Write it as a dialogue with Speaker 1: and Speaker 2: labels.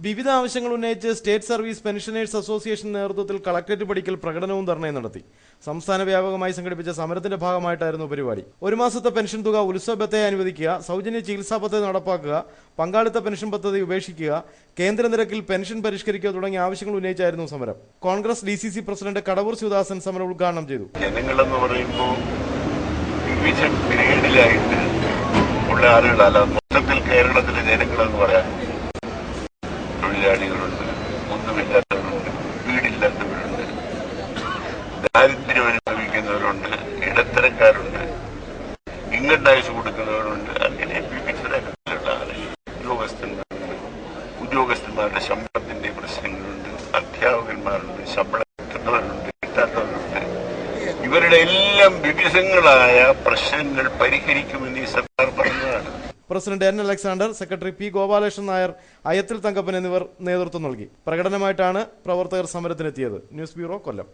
Speaker 1: വിവിധ ആവശ്യങ്ങൾ ഉന്നയിച്ച് സ്റ്റേറ്റ് സർവീസ് പെൻഷനേഴ്സ് അസോസിയേഷൻ നേതൃത്വത്തിൽ കളക്ടറേറ്റ് പടിക്കൽ പ്രകടനവും ധർണയും നടത്തി. സംസ്ഥാന വ്യാപകമായി സംഘടിപ്പിച്ച സമരത്തിന്റെ ഭാഗമായിട്ടായിരുന്നു പരിപാടി. ഒരു മാസത്തെ പെൻഷൻ തുക ഉത്സവ ബത്തയെ അനുവദിക്കുക, സൗജന്യ ചികിത്സാ പദ്ധതി നടപ്പാക്കുക, പങ്കാളിത്ത പെൻഷൻ പദ്ധതി ഉപേക്ഷിക്കുക, കേന്ദ്ര നിരക്കിൽ പെൻഷൻ പരിഷ്കരിക്കുക തുടങ്ങിയ ആവശ്യങ്ങൾ ഉന്നയിച്ചായിരുന്നു സമരം. കോൺഗ്രസ് DCC പ്രസിഡന്റ് കടവൂർ ശിവദാസൻ സമരം ഉദ്ഘാടനം ചെയ്തു.
Speaker 2: ജനങ്ങളെന്ന് പറയുമ്പോൾ വിവിധ ഗ്രേഡിലായിട്ട് ഉള്ള ആളുകളല്ല, മൊത്തത്തിൽ കേരളത്തിലെ ജനങ്ങളെന്ന് പറയാൻ തൊഴിലാളികളുണ്ട്, ഒന്നുമില്ലാത്തവരുണ്ട്, വീടില്ലാത്തവരുണ്ട്, ദാരിദ്ര്യം അനുഭവിക്കുന്നവരുണ്ട്, ഇടത്തരക്കാരുണ്ട്, ഇൻകം ടാക്സ് കൊടുക്കുന്നവരുണ്ട്. അങ്ങനെ വിവിധ തരത്തിലുള്ള ആളുകൾ, ഉദ്യോഗസ്ഥന്മാരുടെ ശമ്പളത്തിന്റെ പ്രശ്നങ്ങളുണ്ട്, അധ്യാപകന്മാരുണ്ട്, ശമ്പളം കിട്ടുന്നവരുണ്ട്, കിട്ടാത്തവരുണ്ട്. ഇവരുടെ എല്ലാം വിവിധങ്ങളായ പ്രശ്നങ്ങൾ പരിഹരിക്കുമെന്ന് ഈ സർക്കാർ പറഞ്ഞതാണ്.
Speaker 1: President N. Alexander, secretary P. Gopalakrishnan Nair, അയ്യത്തിൽ തങ്കപ്പൻ എന്നിവർ നേതൃത്വം നൽകി. പ്രകടനമായിട്ടാണ് പ്രവർത്തകർ സമരത്തിനെത്തിയത്. ന്യൂസ് ബ്യൂറോ, കൊല്ലം.